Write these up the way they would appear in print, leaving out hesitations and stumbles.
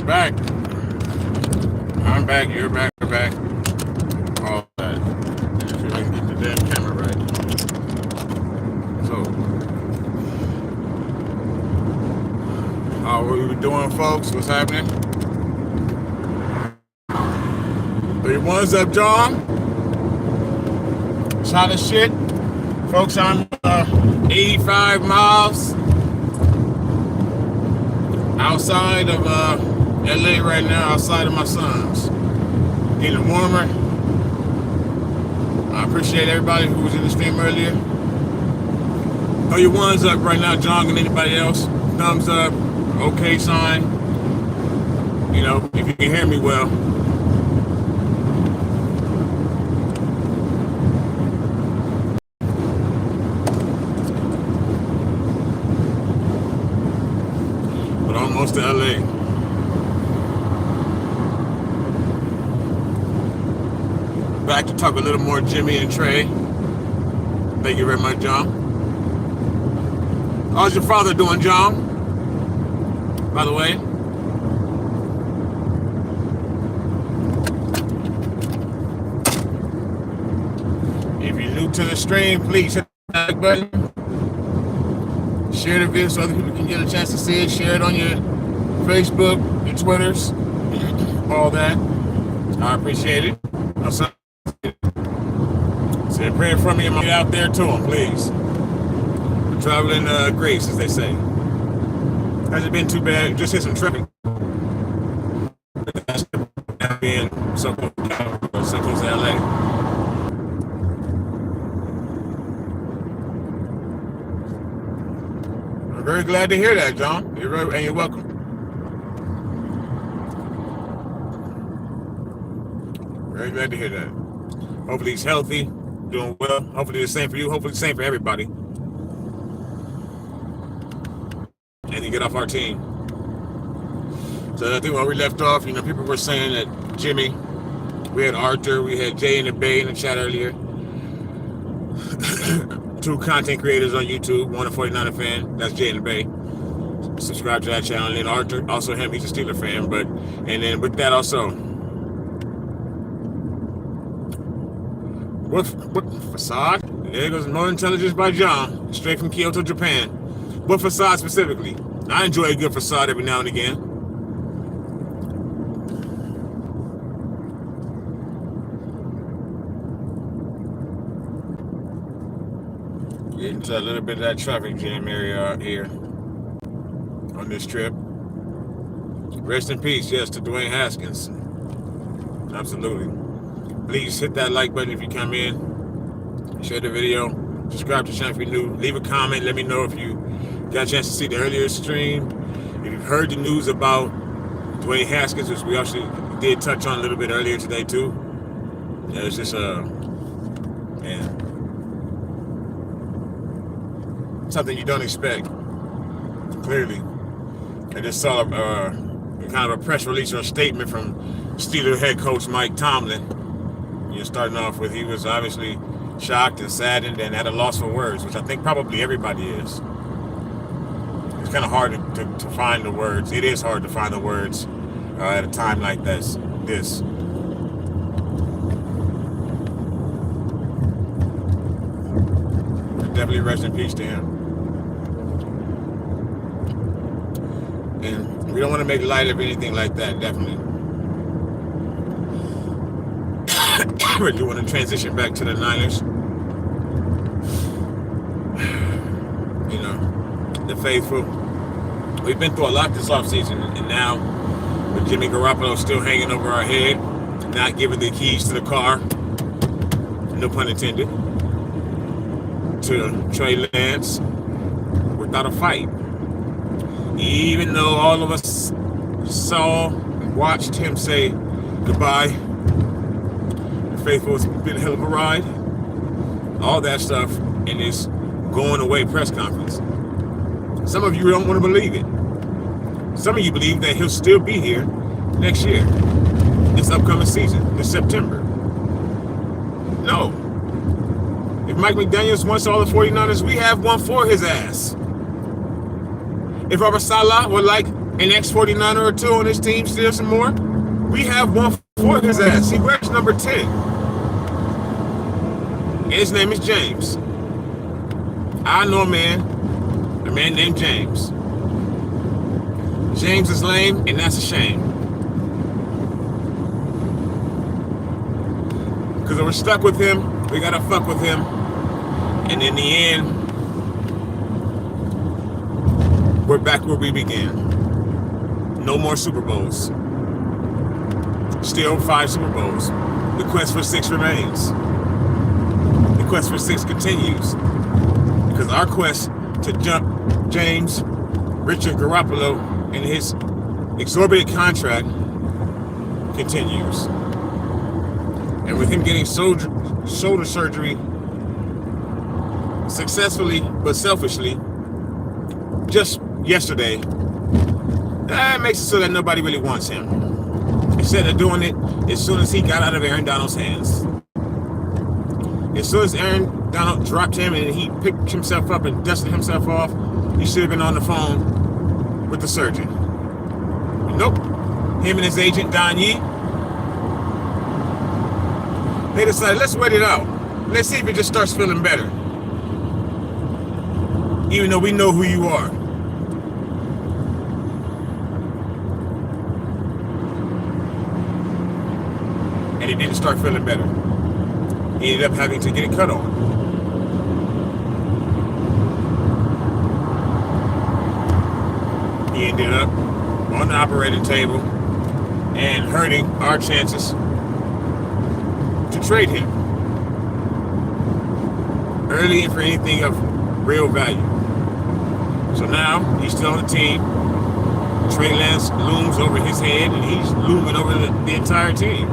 Back. I'm back. You're back. We're back. All that. And if you can get the damn camera right. So, what we doing, folks? What's happening? 31's up, John. It's hot as shit. Folks, I'm 85 miles outside of LA right now, outside of my sons. Getting warmer. I appreciate everybody who was in the stream earlier. Throw your ones up right now, John, and anybody else. Thumbs up, okay sign. You know, if you can hear me well. But almost to LA. Back to talk a little more Jimmy and Trey. Thank you very much, John. How's your father doing, John? By the way. If you're new to the stream, please hit that like button. Share the video so other people can get a chance to see it. Share it on your Facebook, your Twitters, all that. I appreciate it. Say a prayer for me and get out there to them, please. Traveling grace, as they say. Hasn't been too bad. Just hit some traffic. Being so close to LA. I'm very glad to hear that, John. And you're welcome. Very glad to hear that. Hopefully he's healthy, doing well. Hopefully the same for you. Hopefully the same for everybody. And you get off our team. So I think when we left off, you know, people were saying that Jimmy, we had Arthur, we had Jay and the Bay in the chat earlier. 2 content creators on YouTube, one a 49er fan, that's Jay and the Bay. Subscribe to that channel. And then Arthur, also him, he's a Steeler fan. But and then with that also, what facade? There goes more intelligence by John, straight from Kyoto, Japan. What facade specifically? I enjoy a good facade every now and again. Get into a little bit of that traffic jam area out here on this trip. Rest in peace, yes, to Dwayne Haskins. Absolutely. Please hit that like button if you come in. Share the video. Subscribe to the channel if you're new. Leave a comment. Let me know if you got a chance to see the earlier stream. If you've heard the news about Dwayne Haskins, which we actually did touch on a little bit earlier today too. Yeah, it's just something you don't expect. Clearly, I just saw kind of a press release or a statement from Steelers head coach Mike Tomlin. You're starting off with he was obviously shocked and saddened and at a loss for words, which I think probably everybody is. It's kind of hard to find the words. It is hard to find the words at a time like this. Definitely rest in peace to him. And we don't want to make light of anything like that, definitely. We do want to transition back to the Niners. You know, the faithful. We've been through a lot this offseason, and now with Jimmy Garoppolo still hanging over our head, not giving the keys to the car, no pun intended, to Trey Lance without a fight. Even though all of us saw and watched him say goodbye, the faithful has been a hell of a ride, all that stuff in this going away press conference. Some of you don't want to believe it. Some of you believe that he'll still be here next year, this upcoming season, this September. No. If Mike McDaniels wants all the 49ers, we have one for his ass. If Robert Saleh would like an ex-49er or two on this team, still some more. We have one for his ass. He wears number 10. And his name is James. I know a man named James. James is lame, and that's a shame. Because we're stuck with him, we gotta fuck with him. And in the end, we're back where we began. No more Super Bowls. Still 5 Super Bowls. The quest for 6 remains. The quest for 6 continues. Because our quest to jump James Richard Garoppolo and his exorbitant contract continues. And with him getting shoulder surgery successfully but selfishly just yesterday, that makes it so that nobody really wants him. Instead of doing it as soon as he got out of Aaron Donald's hands. As soon as Aaron Donald dropped him and he picked himself up and dusted himself off, he should have been on the phone with the surgeon. Nope. Him and his agent, Don Yee, they decided, let's wait it out. Let's see if it just starts feeling better. Even though we know who you are. And he didn't start feeling better. He ended up having to get it cut on. He ended up on the operating table and hurting our chances to trade him early for anything of real value. So now he's still on the team. Trey Lance looms over his head, and he's looming over the entire team.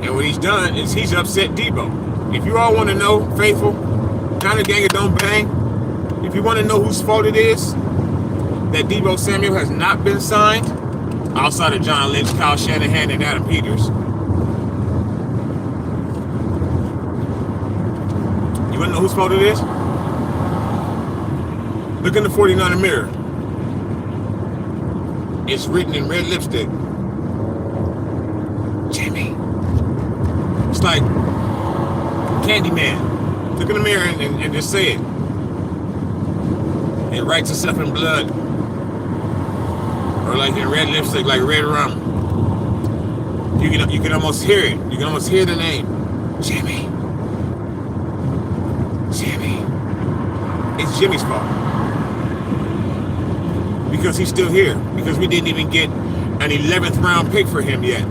And what he's done is he's upset Deebo. If you all want to know, faithful, kind of gang it don't bang, if you want to know whose fault it is that Deebo Samuel has not been signed, outside of John Lynch, Kyle Shanahan, and Adam Peters, you want to know whose fault it is? Look in the 49er mirror. It's written in red lipstick. Jimmy. It's like Candyman. Look in the mirror and just say it. It writes itself in blood. Or like in red lipstick, like red rum. You can almost hear it. You can almost hear the name. Jimmy. Jimmy. It's Jimmy's fault. Because he's still here. Because we didn't even get an 11th round pick for him yet.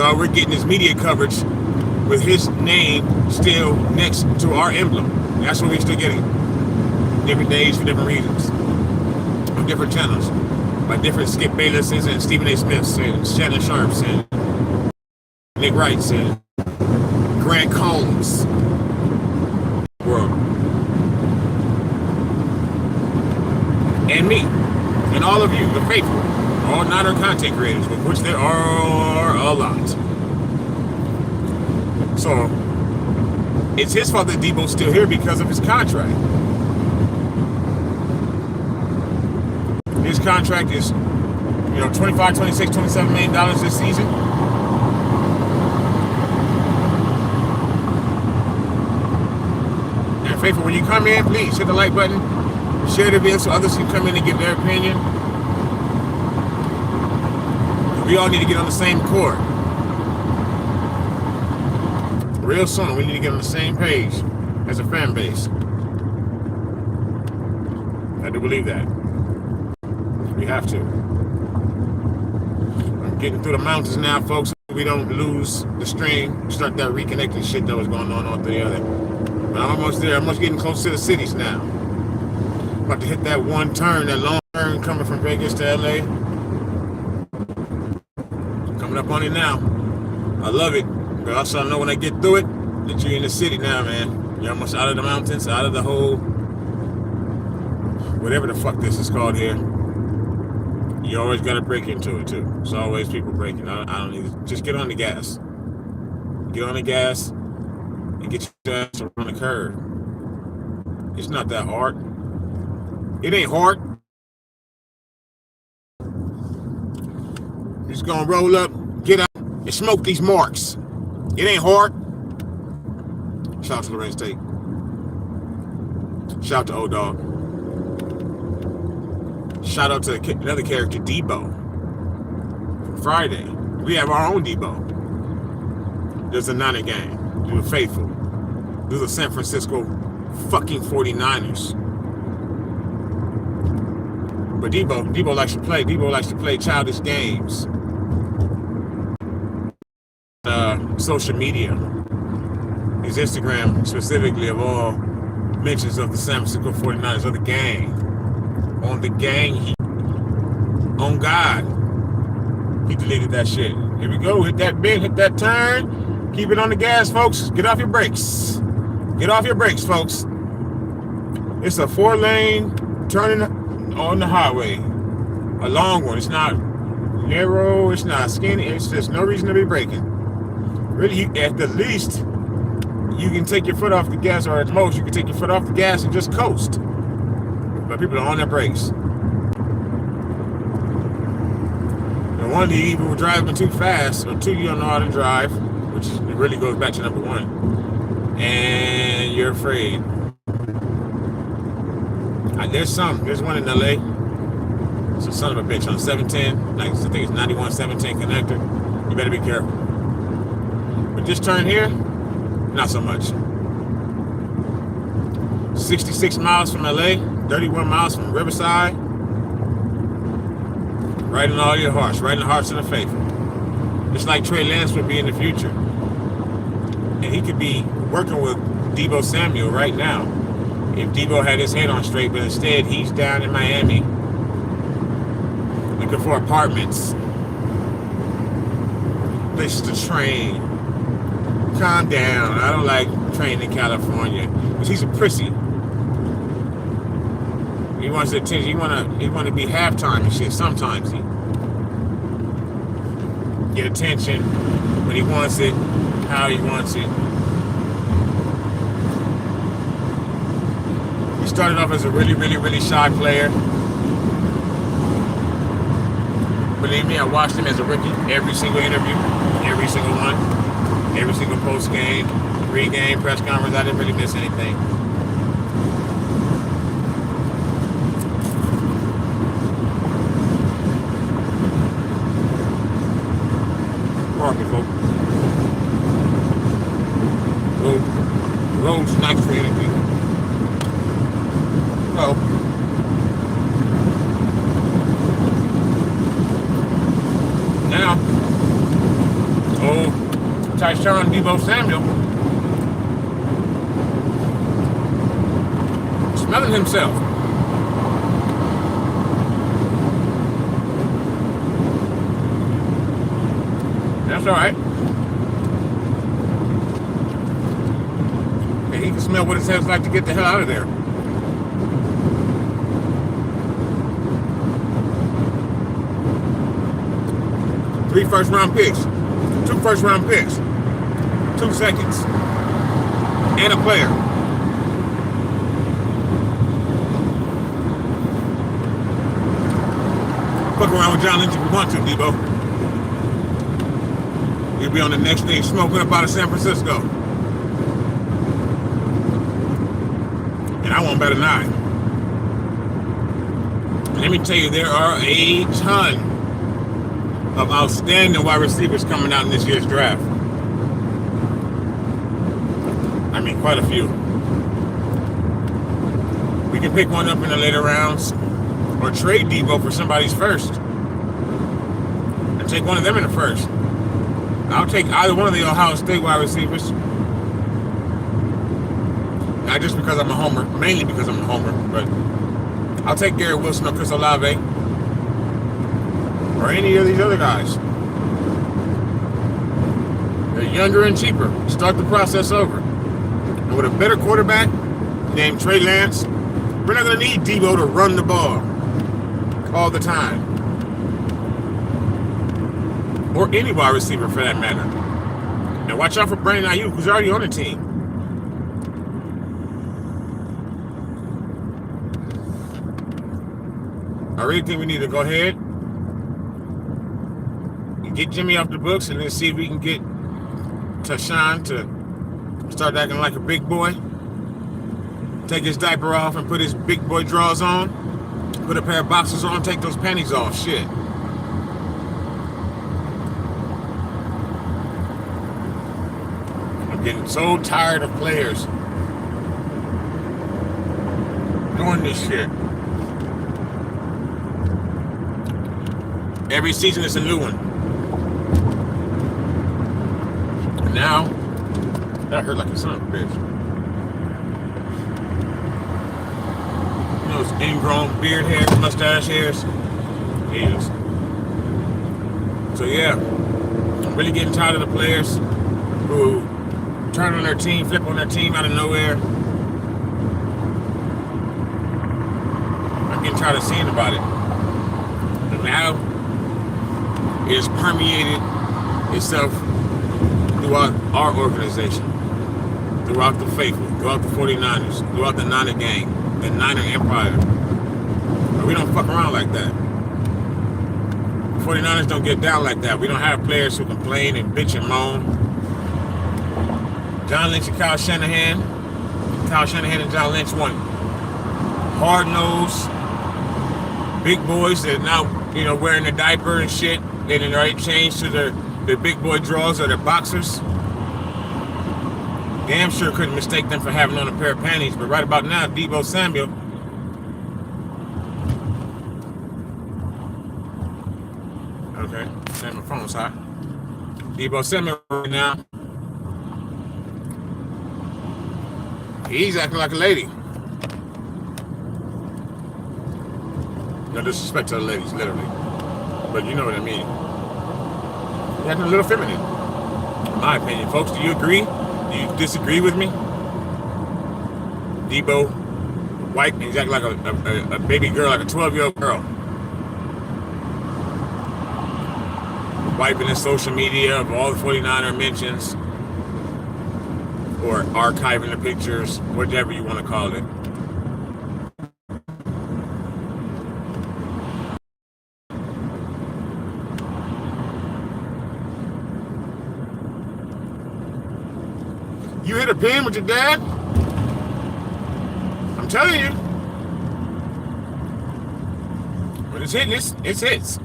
All we're getting is media coverage with his name still next to our emblem. That's what we're still getting. Different days for different reasons. On different channels. By different Skip Baylesses and Stephen A. Smiths and Shannon Sharps and Nick Wrights and Grant Combs. World. And me. And all of you, the faithful. All Niner content creators, of which there are a lot. So, it's his fault that Deebo's still here because of his contract. His contract is, $25, $26, $27 million this season. And faithful, when you come in, please hit the like button, share the video so others can come in and give their opinion. We all need to get on the same chord. Real soon, we need to get on the same page as a fan base. I do believe that. We have to. I'm getting through the mountains now, folks. We don't lose the stream. Start that reconnecting shit that was going on through the other. But I'm almost there. I'm almost getting close to the cities now. About to hit that one turn, that long turn coming from Vegas to LA. Coming up on it now. I love it. But also I know when I get through it that you're in the city now, man. You're almost out of the mountains, out of the whole whatever the fuck this is called here. You always gotta break into it too. It's always people breaking. I don't need to, just get on the gas. Get on the gas and get your ass around the curve. It's not that hard. It ain't hard. Just gonna roll up, get out, and smoke these marks. It ain't hard. Shout out to Lorenz Tate. Shout out to O-Dog. Shout out to another character, Deebo. Friday. We have our own Deebo. There's a Niner gang. There's a Faithful. There's a San Francisco fucking 49ers. But Deebo likes to play. Deebo likes to play childish games. Social media. His Instagram, specifically, of all mentions of the San Francisco 49ers, of the gang. On the gang, on God. He deleted that shit. Here we go. Hit that bend, hit that turn. Keep it on the gas, folks. Get off your brakes. Get off your brakes, folks. It's a 4-lane turning on the highway. A long one. It's not narrow. It's not skinny. It's just no reason to be braking. Really, at the least, you can take your foot off the gas, or at most, you can take your foot off the gas and just coast. But people are on their brakes. And one of you either were driving too fast, or two, you don't know how to drive, which really goes back to number one. And you're afraid. There's one in LA. It's a son of a bitch on 710. Like, I think it's 91 710 connector. You better be careful. But this turn here, not so much. 66 miles from LA, 31 miles from Riverside. Right in all your hearts, right in the hearts of the faithful. It's like Trey Lance would be in the future. And he could be working with Deebo Samuel right now. If Deebo had his head on straight, but instead he's down in Miami looking for apartments, places to train. Calm down. I don't like training in California because he's a prissy. He wants attention. He want to be halftime and shit. Sometimes he get attention when he wants it, how he wants it. He started off as a really, really, really shy player. Believe me, I watched him as a rookie. Every single interview, every single one, every single post game, pre-game, press conference. I didn't really miss anything. Folks. Road's nice for anything. So, now, Tyshawn Deebo Samuel smelling himself. That's all right. And he can smell what it sounds like to get the hell out of there. Three first-round picks. 2 first-round picks. 2 seconds. And a player. Fuck around with John Lynch if you want to, Deebo. You'll be on the next thing smoking up out of San Francisco. And I won't bet an eye. Let me tell you, there are a ton of outstanding wide receivers coming out in this year's draft. I mean, quite a few. We can pick one up in the later rounds or trade Deebo for somebody's first. And take one of them in the first. I'll take either one of the Ohio State wide receivers. Not just because I'm a homer, mainly because I'm a homer, but I'll take Garrett Wilson or Chris Olave. Or any of these other guys. They're younger and cheaper. Start the process over. And with a better quarterback named Trey Lance, we're not going to need Deebo to run the ball all the time. Or any wide receiver for that matter. Now watch out for Brandon Ayuk, who's already on the team. I really think we need to go ahead and get Jimmy off the books and then see if we can get Tashawn to start acting like a big boy. Take his diaper off and put his big boy drawers on. Put a pair of boxers on, take those panties off. Shit. I'm getting so tired of players doing this shit. Every season is a new one. And now, that hurt like a son of a bitch. Those ingrown beard hairs, mustache hairs. Jesus. So yeah, I'm really getting tired of the players who turn on their team, flip on their team out of nowhere. I'm getting tired of seeing about it. And now it's permeated itself throughout our organization, throughout the faithful, throughout the 49ers, throughout the Niner gang, the Niner Empire. But we don't fuck around like that. The 49ers don't get down like that. We don't have players who complain and bitch and moan. John Lynch and Kyle Shanahan and John Lynch want hard-nosed big boys that now, wearing a diaper and shit, and then right change to their big boy drawers or their boxers. Damn sure couldn't mistake them for having on a pair of panties, but right about now, Deebo Samuel. Okay, turn my phone's hot. Deebo Samuel right now. He's acting like a lady. No disrespect to the ladies, literally. But you know what I mean. He's acting a little feminine, in my opinion. Folks, do you agree? Do you disagree with me? Deebo, white, he's acting like a baby girl, like a 12-year-old girl. Wiping his social media of all the 49er mentions, or archiving the pictures, whatever you want to call it. You hit a pin with your dad? I'm telling you. When it's hitting, it's hits.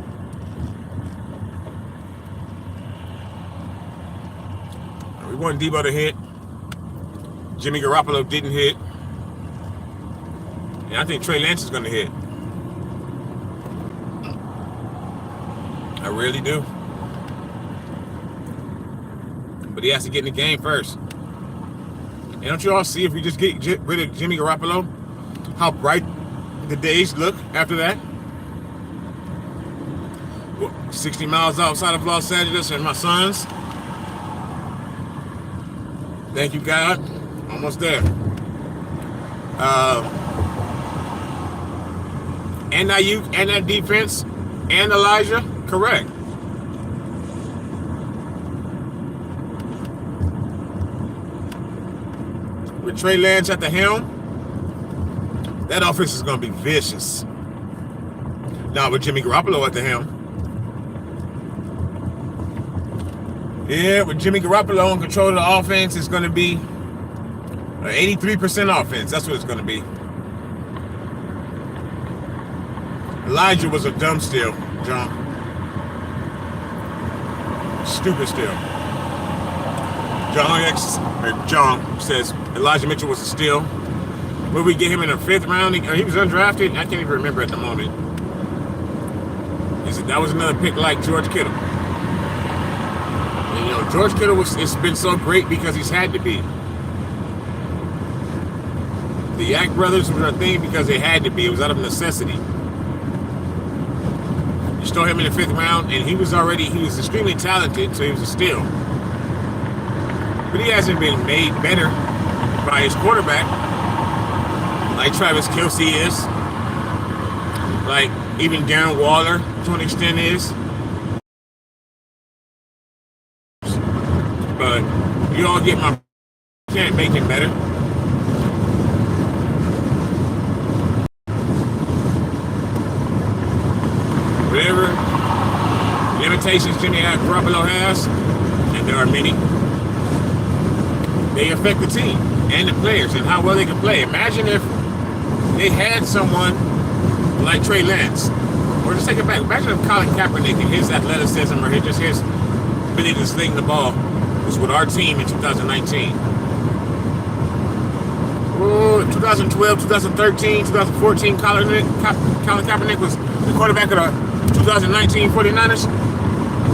We want Deebo to hit. Jimmy Garoppolo didn't hit. And I think Trey Lance is going to hit. I really do. But he has to get in the game first. And don't you all see, if we just get rid of Jimmy Garoppolo, how bright the days look after that? 60 miles outside of Los Angeles and my sons. Thank you, God. Almost there. And Ayuk and that defense and Elijah, correct. With Trey Lance at the helm, that offense is going to be vicious. Now with Jimmy Garoppolo at the helm, with Jimmy Garoppolo in control of the offense, it's going to be an 83% offense. That's what it's going to be. Elijah was a dumb steal, John. Stupid steal. John says Elijah Mitchell was a steal. Will we get him in the 5th round? He was undrafted. I can't even remember at the moment. He said that was another pick like George Kittle. And, George Kittle it's been so great because he's had to be. The Yak brothers were a thing because they had to be. It was out of necessity. You stole him in the 5th round, and he was extremely talented, so he was a steal. But he hasn't been made better by his quarterback, like Travis Kelce is, like even Darren Waller to an extent is. But you all get my can't make it better. limitations Jimmy Garoppolo has, and there are many, they affect the team and the players and how well they can play. Imagine if they had someone like Trey Lance, or just take it back. Imagine if Colin Kaepernick and his athleticism or his ability to sling the ball was with our team in 2019. Oh, 2012, 2013, 2014, Colin Kaepernick was the quarterback of the 2019 49ers.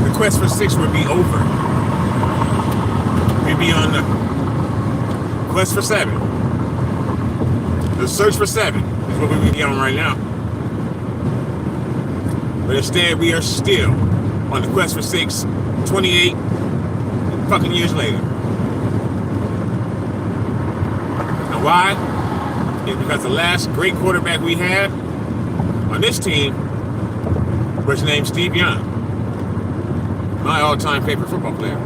The quest for 6 would be over. We'd be on the quest for 7. The search for 7 is what we would be on right now. But instead, we are still on the quest for 6, 28 fucking years later. And why? It's because the last great quarterback we had on this team was named Steve Young, my all-time favorite football player.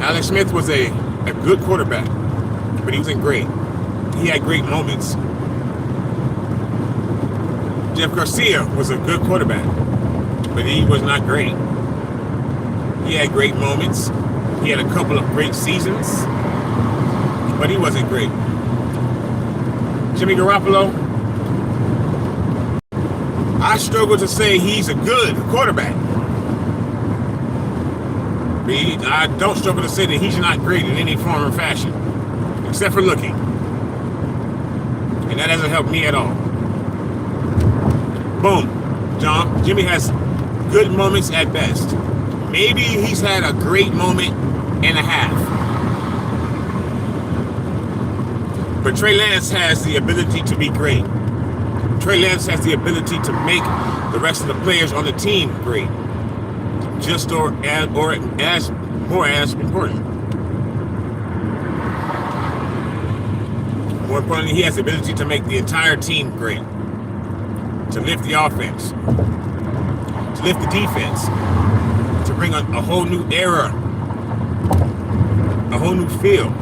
Alex Smith was a good quarterback, but he wasn't great. He had great moments. Jeff Garcia was a good quarterback, but he was not great. He had great moments. He had a couple of great seasons, but he wasn't great. Jimmy Garoppolo, I struggle to say he's a good quarterback. I don't struggle to say that he's not great in any form or fashion, except for looking. And that hasn't helped me at all. Boom. John, Jimmy has good moments at best. Maybe he's had a great moment and a half. But Trey Lance has the ability to be great. Trey Lance has the ability to make the rest of the players on the team great. Just or as important. More importantly, he has the ability to make the entire team great. To lift the offense, to lift the defense, to bring a whole new era, a whole new feel.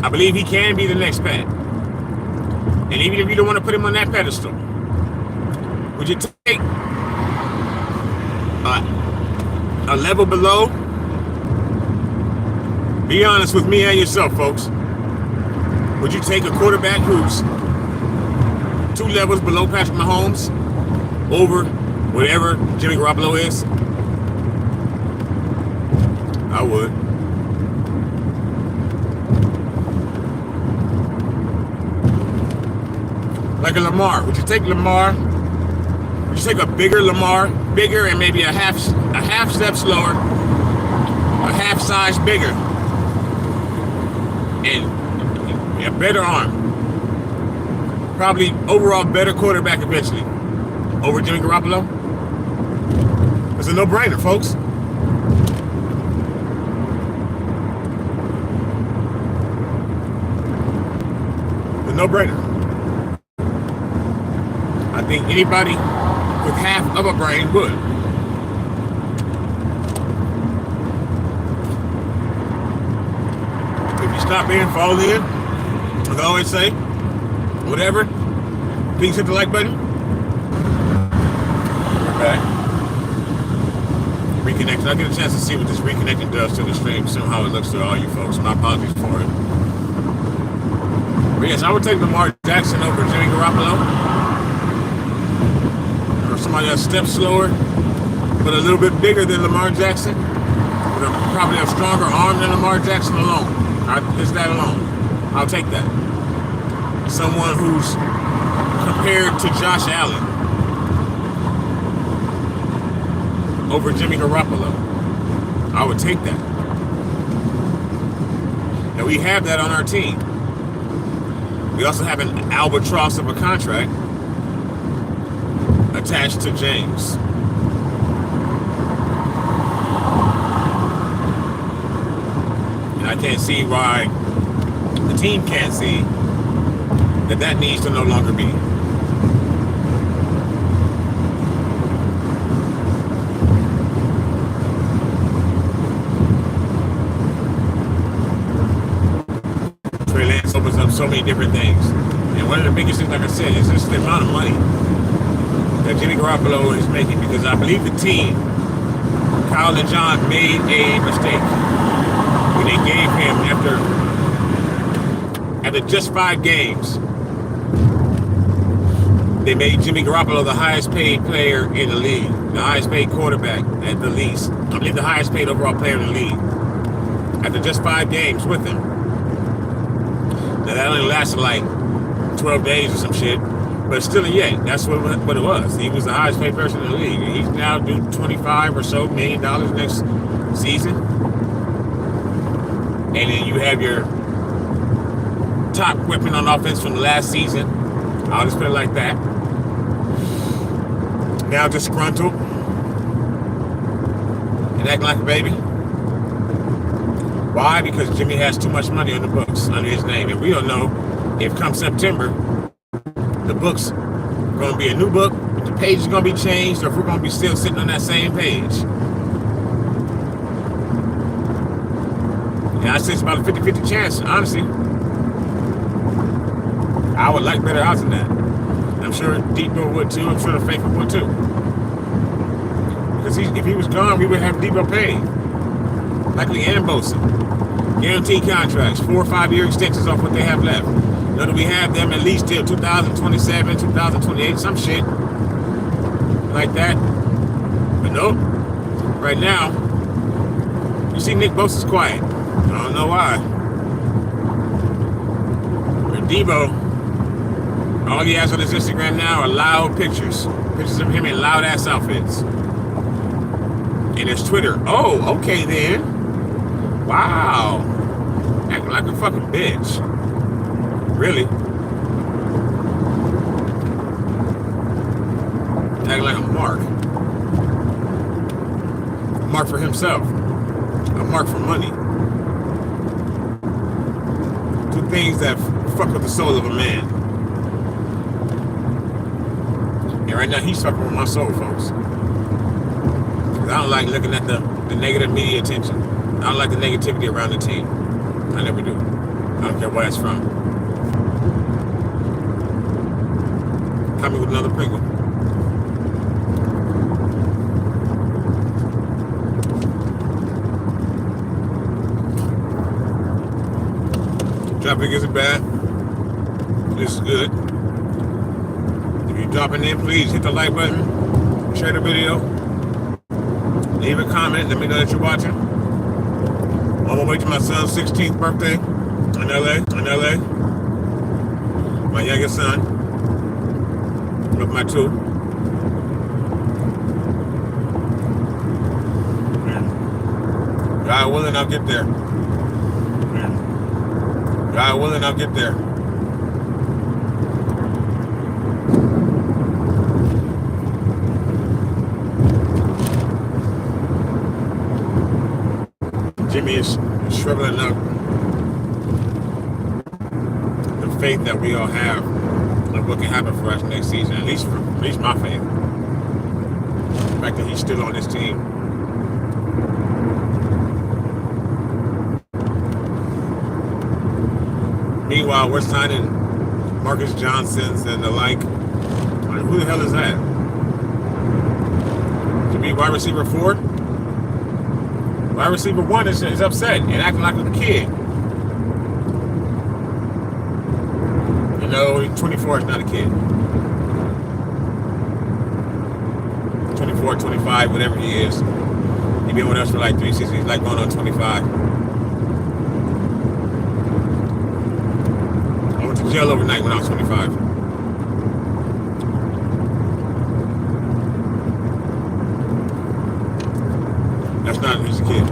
I believe he can be the next Pat. And even if you don't want to put him on that pedestal, would you take a level below? Be honest with me and yourself, folks. Would you take a quarterback who's 2 levels below Patrick Mahomes over whatever Jimmy Garoppolo is? I would. Like a Lamar. Would you take Lamar? Would you take a bigger Lamar? Bigger and maybe a half step slower, a half size bigger, and a better arm. Probably overall better quarterback eventually over Jimmy Garoppolo? It's a no-brainer, folks. It's a no-brainer. I think anybody with half of a brain would. If you stop in, fall in, as I always say, whatever, please hit the like button. We're back. Reconnecting. I'll get a chance to see what this reconnecting does to the stream, see how it looks to all you folks. My apologies for it. But yes, I would take Lamar Jackson over Jimmy Garoppolo. Or somebody a step slower, but a little bit bigger than Lamar Jackson. With probably a stronger arm than Lamar Jackson alone. Just that alone. I'll take that. Someone who's compared to Josh Allen over Jimmy Garoppolo. I would take that. And we have that on our team. We also have an albatross of a contract attached to James. And I can't see why the team can't see that needs to no longer be. Trey Lance opens up so many different things. And one of the biggest things, like I said, is just the amount of money that Jimmy Garoppolo is making, because I believe the team, Kyle and John, made a mistake when they gave him, after just 5 games, they made Jimmy Garoppolo the highest paid player in the league, the highest paid quarterback at the least. I believe the highest paid overall player in the league after just 5 games with him. Now that only lasted like 12 days or some shit, but still, yeah, that's what it was. He was the highest paid person in the league. And he's now due $25 or so million next season. And then you have your top weapon on offense from the last season. I'll just put it like that. Now disgruntled and acting like a baby. Why? Because Jimmy has too much money on the books under his name. And we don't know if come September, the book's going to be a new book, if the page is going to be changed, or if we're going to be still sitting on that same page. And I say it's about a 50-50 chance, honestly. I would like better odds than that. I'm sure Deebo would too. I'm sure the Faithful would too. Because if he was gone, we would have Deebo paid. Likely and Bosa. Guaranteed contracts, 4 or 5 year extensions off what they have left. Know that we have them at least till 2027, 2028, some shit like that. But nope. Right now, you see Nick Bosa's quiet. I don't know why. But Deebo, all he has on his Instagram now are loud pictures. Pictures of him in loud ass outfits. And there's Twitter. Oh, okay then. Wow. Acting like a fucking bitch. Really? Acting like a mark. A mark for himself. A mark for money. 2 things that fuck with the soul of a man. And right now he's fucking with my soul, folks. Because I don't like looking at the negative media attention. I don't like the negativity around the team. I never do. I don't care where that's from. Coming with another Pringle. Traffic isn't bad. This is good. If you're dropping in, please hit the like button, share the video, leave a comment, let me know that you're watching. On my way to my son's 16th birthday in LA. My youngest son, with my 2. God willing, I'll get there. God willing, I'll get there. Jimmy is shriveling up the faith that we all have of what can happen for us next season. At least my faith. The fact that he's still on this team. Meanwhile, we're signing Marcus Johnsons and the like. Who the hell is that? To be wide receiver 4? Wide receiver 1 is upset and acting like a kid. You know, 24 is not a kid. 24, 25, whatever he is. He's been with us for like 3 seasons. He's like going on 25. I went to jail overnight when I was 25. That's not, he's a kid.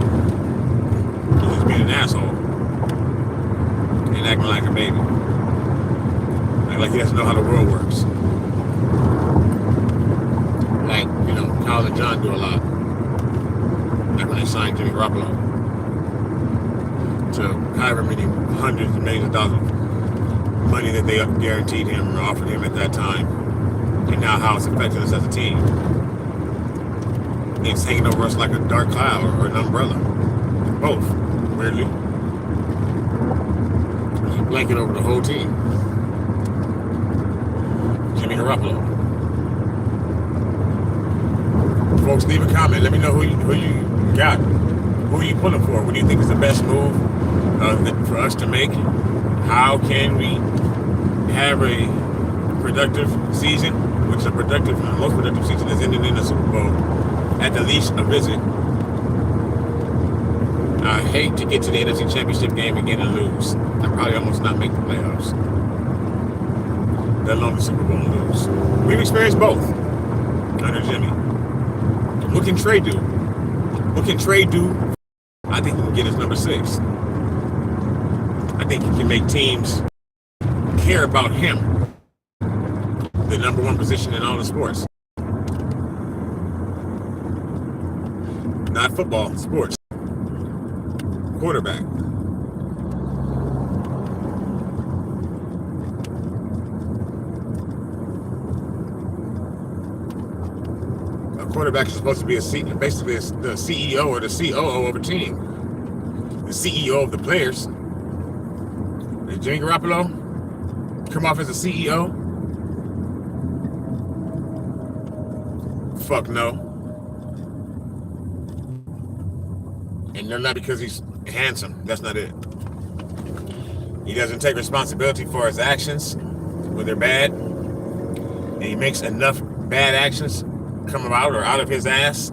He's just being an asshole. And acting like a baby. Acting like he doesn't know how the world works. Like, you know, Kyle and John do a lot. Like when they signed Jimmy Garoppolo to however many hundreds of millions of dollars of money that they guaranteed him or offered him at that time. And now how it's affected us as a team. It's hanging over us like a dark cloud or an umbrella. Both, weirdly. There's a blanket over the whole team. Jimmy Garoppolo. Folks, leave a comment. Let me know who you got. Who are you pulling for? What do you think is the best move for us to make? How can we have a productive season, which is the most productive season is ending in the Super Bowl, at the least a visit. I hate to get to the NFC Championship game again and lose. I probably almost not make the playoffs, let alone the Super Bowl and lose. We've experienced both under Jimmy. What can Trey do? What can Trey do? I think he can get his number 6. I think he can make teams care about him. The number 1 position in all the sports. Not football, sports. Quarterback. A quarterback is supposed to be basically the CEO or the COO of a team. The CEO of the players. Did Jimmy Garoppolo come off as a CEO? Fuck no. And they're not because he's handsome. That's not it. He doesn't take responsibility for his actions when they're bad. And he makes enough bad actions come out or out of his ass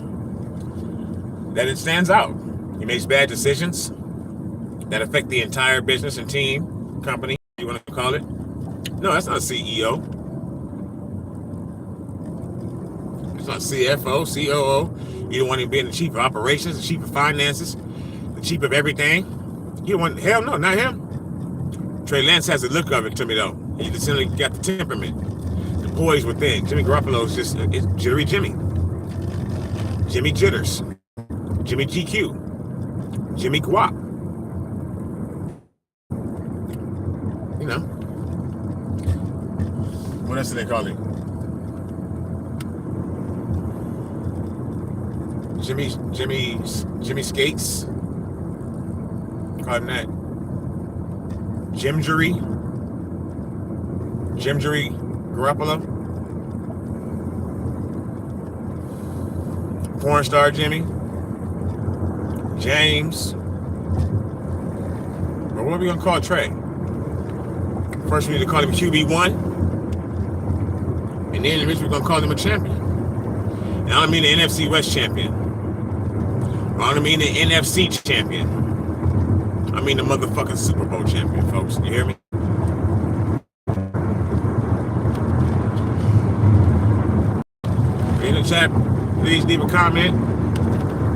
that it stands out. He makes bad decisions that affect the entire business and team, company, you want to call it. No, that's not a CEO. It's not CFO, COO. You don't want him being the chief of operations, the chief of finances, the chief of everything. You don't want, hell no, not him. Trey Lance has the look of it to me though. He just simply got the temperament. The poise within. Jimmy Garoppolo is just, it's jittery Jimmy. Jimmy Jitters. Jimmy GQ. Jimmy Guap. You know. What else do they call him? Jimmy Skates. Call him that. Jimjury Garoppolo. Porn star Jimmy. James. But what are we gonna call Trey? First we need to call him QB1. And then eventually we're gonna call him a champion. And I don't mean the NFC West champion. I don't mean the NFC champion. I mean the motherfucking Super Bowl champion, folks. You hear me? In the chat, please leave a comment.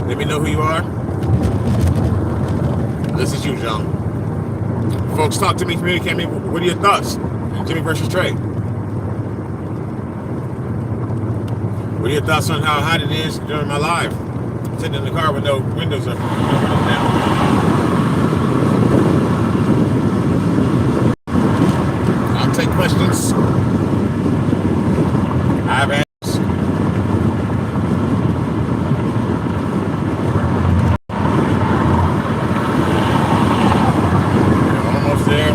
Let me know who you are. This is you, John. Folks, talk to me, communicate me. What are your thoughts? Jimmy versus Trey. What are your thoughts on how hot it is during my live? I'm sitting in the car with no windows up. I'll take questions. I have answers. Almost there.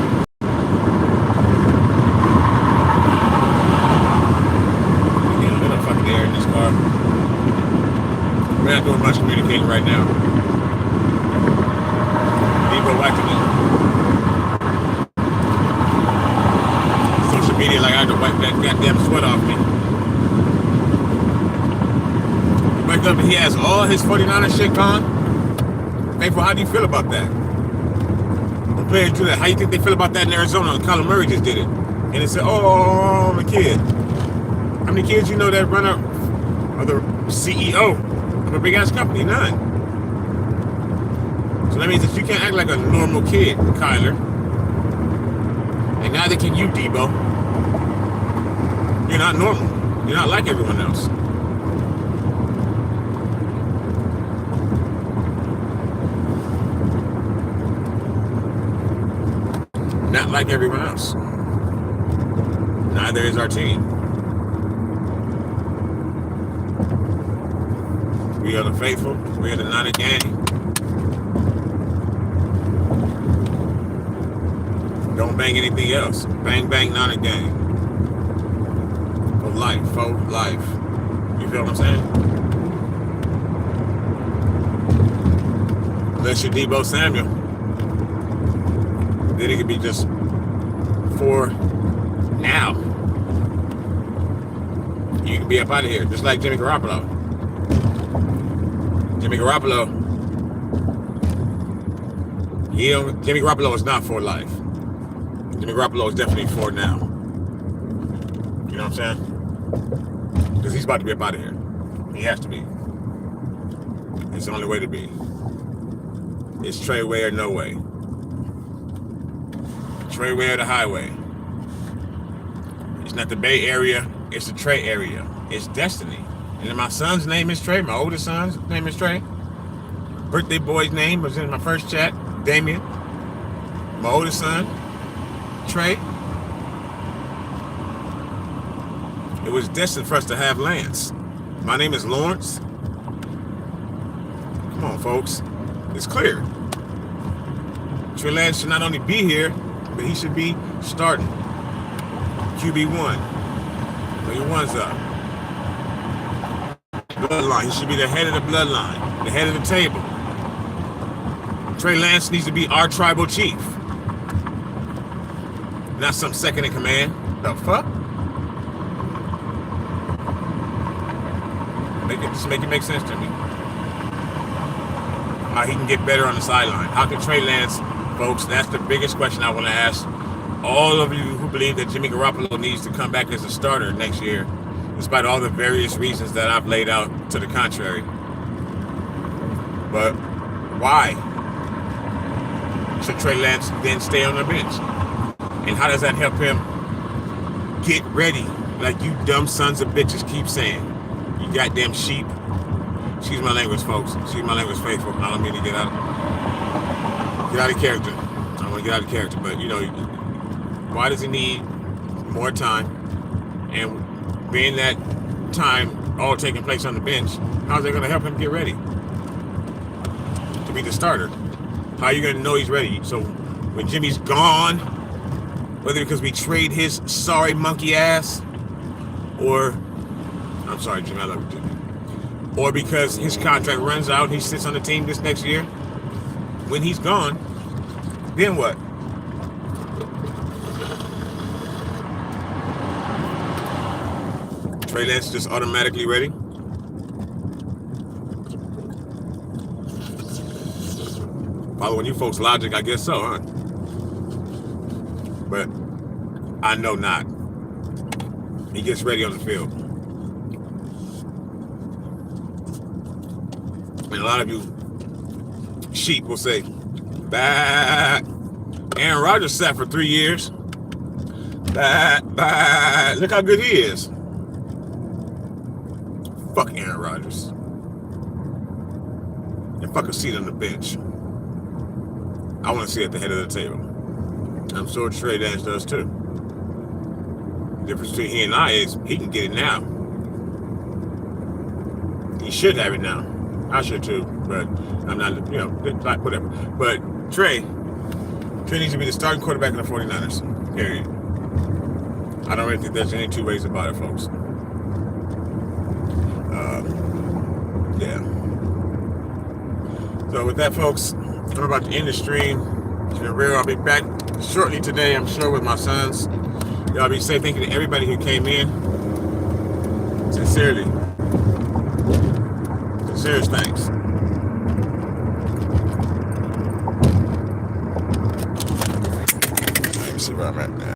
Getting a little fucking air in this car. We're not doing much communicating right now. Deebo watching it. Social media like I had to wipe that goddamn sweat off me. He wakes up and he has all his 49er shit on. Hey, how do you feel about that? When players do that, how do you think they feel about that in Arizona? Colin Murray just did it. And they said, oh, I'm a kid. How many kids you know that run up or the CEO of a big ass company? None. So that means that you can't act like a normal kid, Kyler. And neither can you, Deebo. You're not normal. You're not like everyone else. Not like everyone else. Neither is our team. We are the faithful. We are the not a gang. Don't bang anything else. Bang, bang, not a gang. life, for life. You feel what I'm saying? Unless you're Deebo Samuel, then it could be just for now. You can be up out of here, just like Jimmy Garoppolo. Jimmy Garoppolo is not for life. Jimmy Garoppolo is definitely for now. You know what I'm saying? Because he's about to be up out of here. He has to be. It's the only way to be. It's Trey way or no way. Trey way or the highway. It's not the Bay Area. It's the Trey area. It's destiny. And then my son's name is Trey. My oldest son's name is Trey. Birthday boy's name was in my first chat. Damien. My oldest son, Trey. It was destined for us to have Lance. My name is Lawrence. Come on, folks. It's clear. Trey Lance should not only be here, but he should be starting. QB1. Put your ones up. Bloodline. He should be the head of the bloodline. The head of the table. Trey Lance needs to be our tribal chief. Not some second in command. The fuck? Just make it make sense to me. How he can get better on the sideline. How can Trey Lance, folks, that's the biggest question I want to ask all of you who believe that Jimmy Garoppolo needs to come back as a starter next year, despite all the various reasons that I've laid out to the contrary. But why should Trey Lance then stay on the bench? And how does that help him get ready? Like you dumb sons of bitches keep saying. You goddamn sheep. Excuse my language, folks. Excuse my language, faithful. I don't mean to get out of character. I don't want to get out of character, but you know, why does he need more time? And being that time all taking place on the bench, how's it going to help him get ready to be the starter? How are you going to know he's ready? So when Jimmy's gone, whether because we trade his sorry monkey ass, or I'm sorry, Jimmy, I love you, Jimmy, or because his contract runs out and he sits on the team this next year, when he's gone, then what? Trey Lance just automatically ready? Following you folks' logic, I guess so, huh? But I know not. He gets ready on the field. And a lot of you sheep will say, bah. Aaron Rodgers sat for 3 years. Bah, bah. Look how good he is. Fuck Aaron Rodgers. And fuck a seat on the bench. I want to sit at the head of the table. I'm sure Trey Lance does too. The difference between he and I is he can get it now. He should have it now. I should too, but I'm not, you know, whatever. But Trey needs to be the starting quarterback of the 49ers. Period. I don't really think there's any two ways about it, folks. Yeah. So with that, folks, I'm about to end the stream. I'll be back shortly today, I'm sure, with my sons. Y'all be safe. Thank you to everybody who came in. Sincerely. Serious thanks. Let me see where I'm at now.